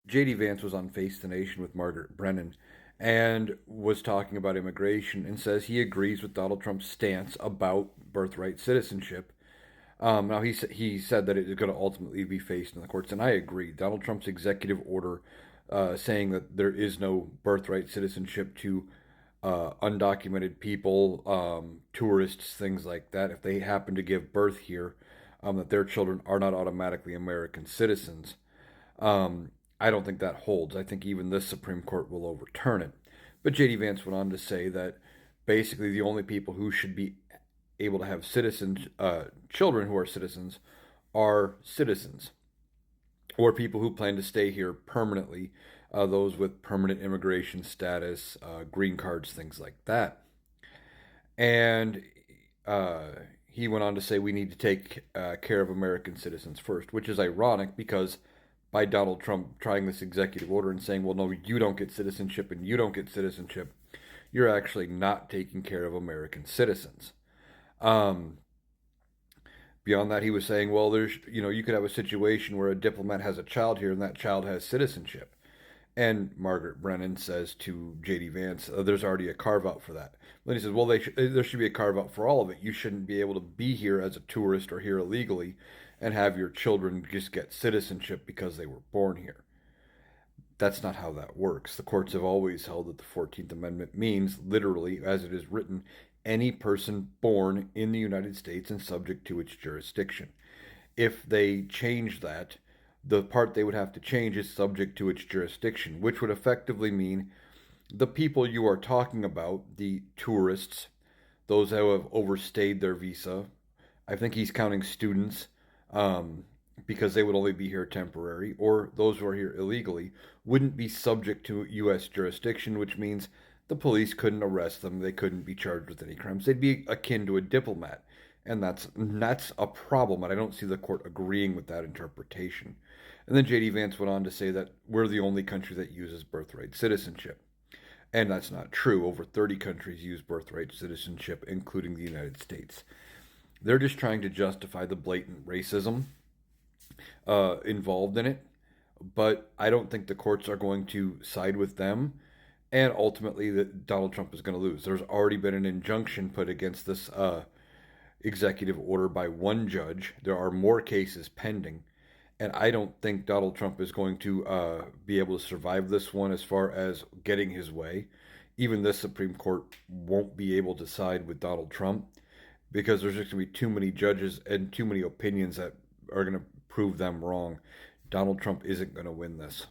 J.D. Vance was on Face the Nation with Margaret Brennan and was talking about immigration and says he agrees with Donald Trump's stance about birthright citizenship. Now, he said that it is going to ultimately be faced in the courts, and I agree. Donald Trump's executive order saying that there is no birthright citizenship to undocumented people, tourists, things like that, if they happen to give birth here, that their children are not automatically American citizens. Um, I don't think that holds. I think even this Supreme Court will overturn it. But J.D. Vance went on to say that basically the only people who should be able to have citizens, children who are citizens, are citizens or people who plan to stay here permanently, those with permanent immigration status, green cards, things like that. And uh, he went on to say we need to take care of American citizens first, which is ironic because by Donald Trump trying this executive order and saying, well, no, you don't get citizenship and you don't get citizenship, you're actually not taking care of American citizens. Um, Beyond that, he was saying, well, you could have a situation where a diplomat has a child here and that child has citizenship. And Margaret Brennan says to J.D. Vance, there's already a carve out for that. Then he says, well, there should be a carve out for all of it. You shouldn't be able to be here as a tourist or here illegally and have your children just get citizenship because they were born here. That's not how that works. The courts have always held that the 14th Amendment means, literally, as it is written, any person born in the United States and subject to its jurisdiction. If they change that, the part they would have to change is subject to its jurisdiction, which would effectively mean the people you are talking about, the tourists, those who have overstayed their visa. I think he's counting students, um, because they would only be here temporary, or those who are here illegally, wouldn't be subject to U.S. jurisdiction, which means the police couldn't arrest them. They couldn't be charged with any crimes. They'd be akin to a diplomat. And that's a problem, and I don't see the court agreeing with that interpretation. And then J.D. Vance went on to say that we're the only country that uses birthright citizenship. And that's not true. Over 30 countries use birthright citizenship, including the United States. They're just trying to justify the blatant racism involved in it, but I don't think the courts are going to side with them, and ultimately that Donald Trump is going to lose. There's already been an injunction put against this executive order by one judge. There are more cases pending, and I don't think Donald Trump is going to be able to survive this one as far as getting his way. Even this Supreme Court won't be able to side with Donald Trump because there's just going to be too many judges and too many opinions that are going to prove them wrong. Donald Trump isn't going to win this.